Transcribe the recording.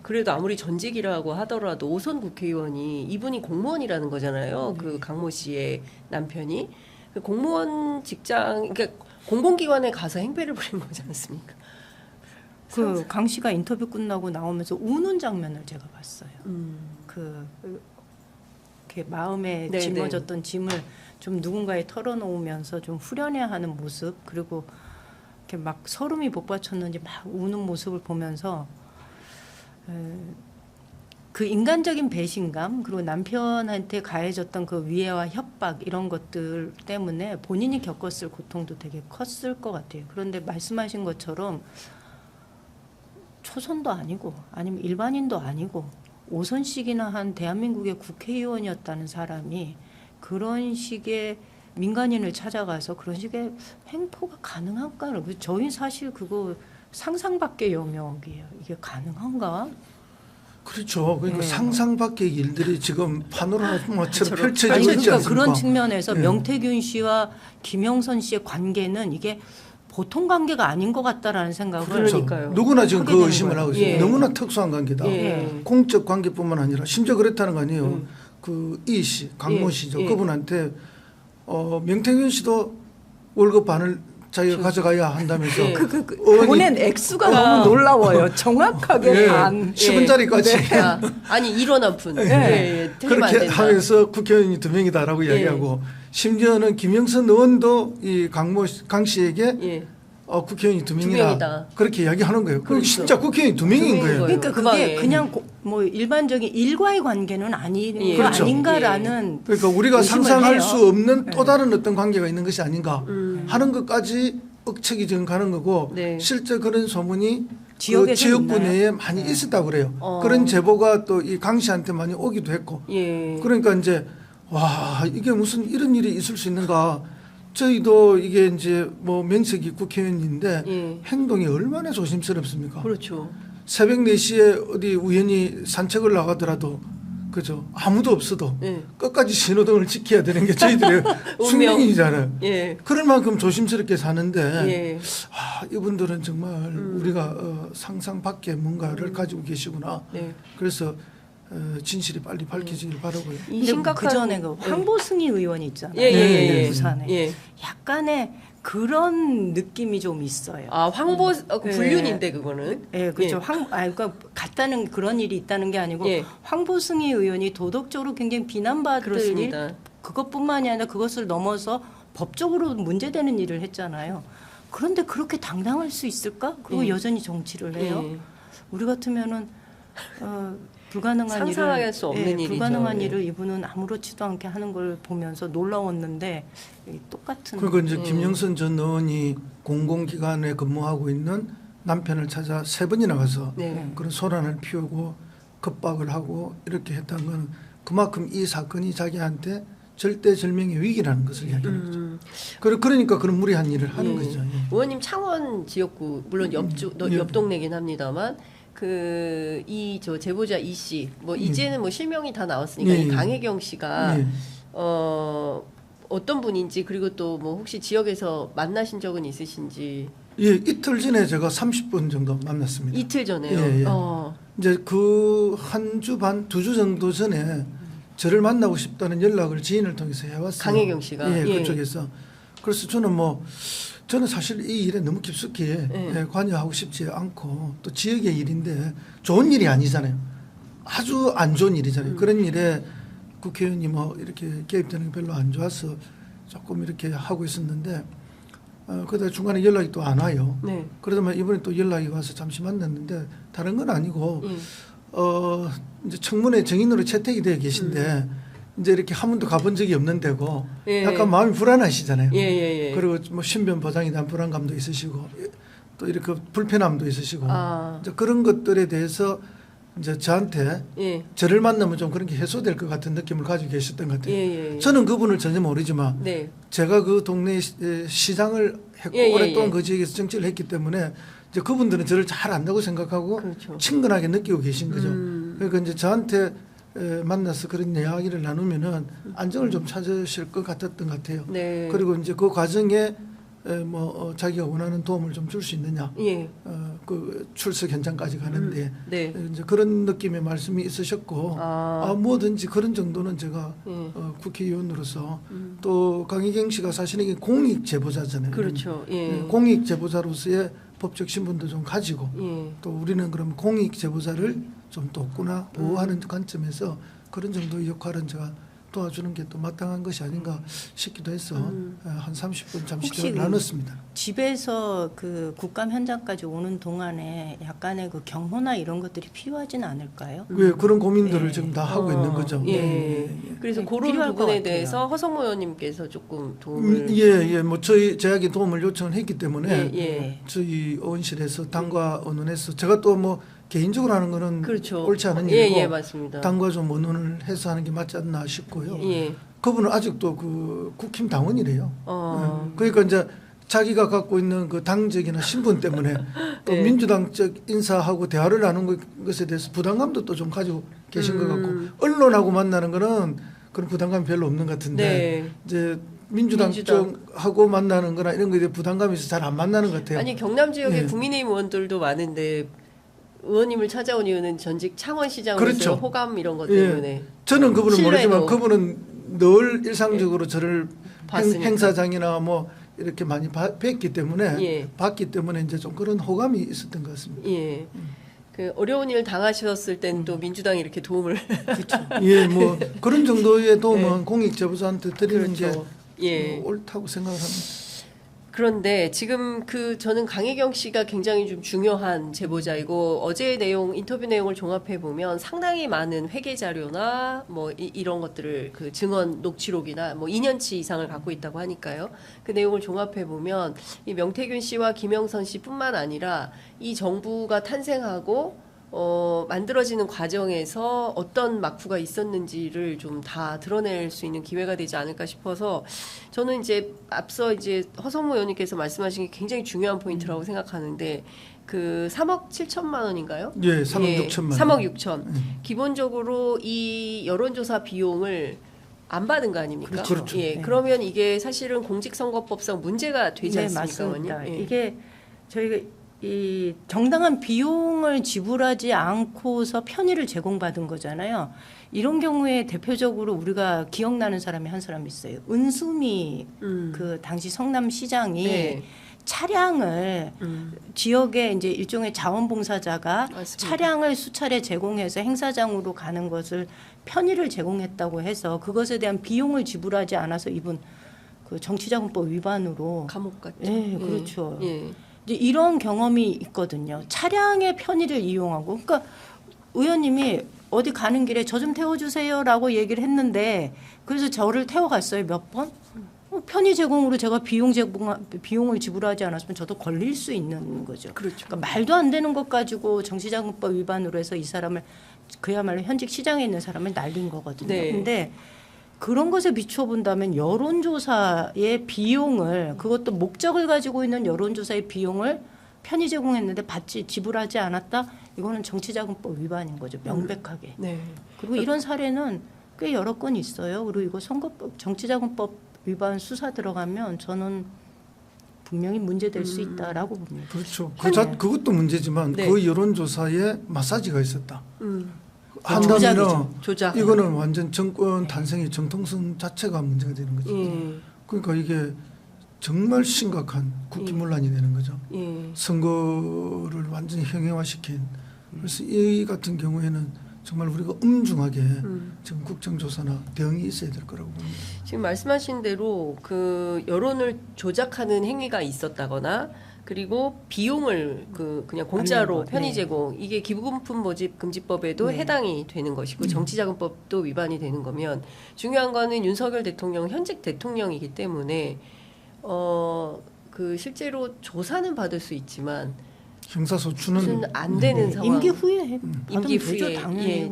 그래도 아무리 전직이라고 하더라도 오선 국회의원이 이분이 공무원이라는 거잖아요. 그 강모 씨의 남편이 그 공무원 직장, 그러니까 공공기관에 가서 행패를 부린 거지 않습니까? 그 강 씨가 인터뷰 끝나고 나오면서 우는 장면을 제가 봤어요. 그 이렇게 마음에 네, 짊어졌던 짐을 좀 누군가에 털어놓으면서 좀 후련해하는 모습, 그리고 이렇게 막 서름이 복받쳤는지 막 우는 모습을 보면서 그 인간적인 배신감, 그리고 남편한테 가해졌던 그 위해와 협박, 이런 것들 때문에 본인이 겪었을 고통도 되게 컸을 것 같아요. 그런데 말씀하신 것처럼 초선도 아니고 아니면 일반인도 아니고 5선씩이나 한 대한민국의 국회의원이었다는 사람이 그런 식의 민간인을 찾아가서 그런 식의 행포가 가능할까? 저희 사실 그거 상상 밖의 영역이에요. 이게 가능한가? 그렇죠. 그러니까 네. 상상 밖의 일들이 지금 파노라마처럼 펼쳐지고 아니, 있지 그러니까 않습니까? 그런 측면에서 네. 명태균 씨와 김영선 씨의 관계는 이게 보통 관계가 아닌 것 같다라는 생각을 그러니까요. 누구나 지금 하게 그 되는 의심을 거예요. 하고 있어요. 예. 너무나 특수한 관계다. 예. 공적 관계뿐만 아니라 심지어 그렇다는 거 아니에요. 그 이 씨, 강모 예. 씨죠. 예. 그분한테 명태균 씨도 월급 반을 자기가 가져가야 한다면서 예. 보낸 액수가 너무 놀라워요. 정확하게 예. 반. 10원짜리까지 아니 1원 한 푼. 예. 예. 틀리면 안 그렇게 된다. 하면서 국회의원이 2명이다라고 예. 이야기하고 심지어는 김영선 의원도 이 강 씨에게 예. 국회의원이 2명이다. 2명이다. 그렇게 이야기하는 거예요. 그리고 그렇죠. 진짜 국회의원이 2명인 거예요. 그러니까 그 그게 방에. 그냥 뭐 일반적인 일과의 관계는 아닌 예. 거 그렇죠. 아닌가라는 그러니까 우리가 의심을 상상할 해요. 수 없는 네. 또 다른 어떤 관계가 있는 것이 아닌가 하는 것까지 억측이 지금 가는 거고 네. 실제 그런 소문이 지역에서 그 지역구 있나요? 내에 많이 네. 있었다고 그래요. 어. 그런 제보가 또 이 강 씨한테 많이 오기도 했고 예. 그러니까 이제 와 이게 무슨 이런 일이 있을 수 있는가. 저희도 이게 이제 뭐 명색이 국회의원인데 예. 행동이 얼마나 조심스럽습니까? 그렇죠. 새벽 4시에 어디 우연히 산책을 나가더라도 그죠 아무도 없어도 예. 끝까지 신호등을 지켜야 되는 게 저희들의 운명. 숙명이잖아요. 예. 그럴 만큼 조심스럽게 사는데 예. 이분들은 정말 우리가 상상 밖의 뭔가를 가지고 계시구나. 네. 그래서 진실이 빨리 밝혀지길 바라고요. 이 근데 심각한 그 전에 그 황보승희 의원이 있잖아요. 예, 예, 예, 예. 부산에 예. 약간의 그런 느낌이 좀 있어요. 아 황보 네. 불륜인데 그거는. 예, 그렇죠. 예. 그러니까 같다는 그런 일이 있다는 게 아니고 예. 황보승희 의원이 도덕적으로 굉장히 비난받을 일, 그렇습니다. 그것뿐만이 아니라 그것을 넘어서 법적으로 문제되는 일을 했잖아요. 그런데 그렇게 당당할 수 있을까? 그리고 예. 여전히 정치를 해요. 예. 우리 같으면 불가능한 상상할 일을 수 없는 일이죠. 불가능한 예. 일을 이분은 아무렇지도 않게 하는 걸 보면서 놀라웠는데 똑같은. 그리고 이제 예. 김영선 전 의원이 공공기관에 근무하고 있는 남편을 찾아 3번이나 가서 네. 그런 소란을 피우고 겁박을 하고 이렇게 했다는 건 그만큼 이 사건이 자기한테 절대절명의 위기라는 것을 이야기하는 거죠. 그러니까 그런 무리한 일을 하는 예. 거죠. 예. 의원님 창원 지역구 물론 옆 예. 동네긴 합니다만 그 이 저 제보자 이 씨 뭐 이제는 뭐 실명이 다 나왔으니까 예. 이 강혜경 씨가 예. 어떤 분인지 그리고 또 뭐 혹시 지역에서 만나신 적은 있으신지 예, 이틀 전에 제가 30분 정도 만났습니다. 이틀 전에요. 예, 예. 어. 이제 그 한 주 반, 2주 정도 전에 저를 만나고 싶다는 연락을 지인을 통해서 해왔어요. 강혜경 씨가? 예, 예. 그쪽에서. 그래서 저는 사실 이 일에 너무 깊숙이 예. 관여하고 싶지 않고 또 지역의 일인데 좋은 일이 아니잖아요. 아주 안 좋은 일이잖아요. 그런 일에 국회의원이 뭐 이렇게 개입되는 게 별로 안 좋아서 조금 이렇게 하고 있었는데 그러다 중간에 연락이 또 안 와요. 네. 그러다만 이번에 또 연락이 와서 잠시 만났는데 다른 건 아니고 예. 이제 청문회 정인으로 채택이 되어 계신데 이제 이렇게 한 번도 가본 적이 없는 데고 예. 약간 마음이 불안하시잖아요. 예, 예, 예. 그리고 뭐 신변 보장에 대한 불안감도 있으시고 또 이렇게 불편함도 있으시고 아. 이제 그런 것들에 대해서 이제 저한테 예. 저를 만나면 좀 그런 게 해소될 것 같은 느낌을 가지고 계셨던 것 같아요. 예, 예. 저는 그분을 전혀 모르지만 네. 제가 그 동네 시장을 했고 예, 예, 오랫동안 예. 그 지역에서 정치를 했기 때문에 이제 그분들은 저를 잘 안다고 생각하고 그렇죠. 친근하게 느끼고 계신 거죠. 그러니까 이제 저한테 만나서 그런 이야기를 나누면은 안정을 좀 찾으실 것 같았던 것 같아요. 네. 그리고 이제 그 과정에 자기가 원하는 도움을 좀 줄 수 있느냐. 예. 그 출석 현장까지 가는데 네. 이제 그런 느낌의 말씀이 있으셨고 뭐든지 그런 정도는 제가 국회의원으로서 또 강희경 씨가 사실은 이게 공익 제보자잖아요. 그렇죠. 예. 공익 제보자로서의 법적 신분도 좀 가지고 예. 또 우리는 그럼 공익 제보자를 좀 돕거나 보호하는 관점에서 그런 정도의 역할은 제가 도와주는 게 또 마땅한 것이 아닌가 싶기도 해서 한 30분 잠시 혹시 대화를 나눴습니다. 집에서 그 국감 현장까지 오는 동안에 약간의 그 경호나 이런 것들이 필요하진 않을까요? 왜 그런 고민들을 네. 지금 다 하고 있는 거죠. 예. 그래서 네, 그런 필요할 것 부분에 같아요. 대해서 허성모 의원님께서 조금 도움을 예, 뭐 제약이 도움을 요청을 했기 때문에 예. 저희 의원실에서 당과 의논해서 제가 또 뭐 개인적으로 하는 거는 그렇죠. 옳지 않은 예, 일이고 예, 맞습니다. 당과 좀 의논을 해서 하는 게 맞지 않나 싶고요. 예. 그분은 아직도 그 국힘 당원이래요. 어. 그러니까 이제 자기가 갖고 있는 그 당적이나 신분 때문에 또 네. 민주당적 인사하고 대화를 나누는 것에 대해서 부담감도 또 좀 가지고 계신 것 같고 언론하고 만나는 거는 그런 부담감이 별로 없는 것 같은데 네. 이제 민주당 쪽하고 만나는 거나 이런 거에 대해 부담감이 있어서 잘 안 만나는 것 같아요. 아니 경남 지역에 예. 국민의힘 의원들도 많은데 의원님을 찾아온 이유는 전직 창원시장으로서 그렇죠. 호감 이런 것 예. 때문에. 저는 그분을 신뢰도. 모르지만 그분은 늘 일상적으로 저를 봤으니까. 행사장이나 뭐 이렇게 많이 뵀기 때문에 예. 봤기 때문에 이제 좀 그런 호감이 있었던 것 같습니다. 예. 그 어려운 일 당하셨을 때는 또 민주당이 이렇게 도움을 예, 뭐 그런 정도의 도움은 공익 제보자한테 드리는 그렇죠. 게 예. 옳다고 생각합니다. 그런데 지금 저는 강혜경 씨가 굉장히 좀 중요한 제보자이고 어제의 내용 인터뷰 내용을 종합해 보면 상당히 많은 회계 자료나 뭐 이런 것들을 그 증언 녹취록이나 뭐 2년치 이상을 갖고 있다고 하니까요. 그 내용을 종합해 보면 이 명태균 씨와 김영선 씨뿐만 아니라 이 정부가 탄생하고 만들어지는 과정에서 어떤 막후가 있었는지를 좀 다 드러낼 수 있는 기회가 되지 않을까 싶어서 저는 이제 앞서 이제 허성모 의원님께서 말씀하신 게 굉장히 중요한 포인트라고 생각하는데 그 3억 7천만 원인가요? 예, 3억 6천만 3억 6천. 기본적으로 이 여론조사 비용을 안 받은 거 아닙니까? 그렇죠. 예. 네. 그러면 이게 사실은 공직선거법상 문제가 되지 네, 않습니까, 맞습니다. 의원님? 예. 이게 저희가 이 정당한 비용을 지불하지 않고서 편의를 제공받은 거잖아요. 이런 경우에 대표적으로 우리가 기억나는 사람이 한 사람 있어요. 은수미 그 당시 성남시장이 네. 차량을 지역에 이제 일종의 자원봉사자가 맞습니다. 차량을 수차례 제공해서 행사장으로 가는 것을 편의를 제공했다고 해서 그것에 대한 비용을 지불하지 않아서 이분 그 정치자금법 위반으로 감옥 갔죠. 예, 그렇죠. 예. 이제 이런 경험이 있거든요. 차량의 편의를 이용하고, 그러니까 의원님이 어디 가는 길에 저 좀 태워주세요라고 얘기를 했는데, 그래서 저를 태워갔어요 몇 번. 편의 제공으로 제가 비용을 지불하지 않았으면 저도 걸릴 수 있는 거죠. 그렇죠. 그러니까 말도 안 되는 것 가지고 정치자금법 위반으로 해서 이 사람을 그야말로 현직 시장에 있는 사람을 날린 거거든요. 네. 근데 그런 것에 비춰본다면 여론조사의 비용을 그것도 목적을 가지고 있는 여론조사의 비용을 편의 제공했는데 지불하지 않았다? 이거는 정치자금법 위반인 거죠. 명백하게. 네. 그리고 이런 사례는 꽤 여러 건 있어요. 그리고 이거 선거법 정치자금법 위반 수사 들어가면 저는 분명히 문제될 수 있다라고 봅니다. 그렇죠. 그것도 문제지만 네. 그 여론조사에 마사지가 있었다. 조작이죠. 한다면 조작. 이거는 완전 정권 탄생의 정통성 자체가 문제가 되는 거죠. 예. 그러니까 이게 정말 심각한 국기문란이 되는 거죠. 예. 선거를 완전히 형용화시킨. 그래서 이 같은 경우에는 정말 우리가 엄중하게 지금 국정조사나 대응이 있어야 될 거라고 봅니다. 지금 말씀하신 대로 그 여론을 조작하는 행위가 있었다거나 그리고 비용을 그냥 공짜로 네. 편의 제공 이게 기부금품 모집 금지법에도 네. 해당이 되는 것이고 정치자금법도 위반이 되는 거면 중요한 거는 윤석열 대통령 현직 대통령이기 때문에 그 실제로 조사는 받을 수 있지만 형사소추는 안 되는 상황. 임기 후에 임기 받으면 되죠, 후에 당연히. 예,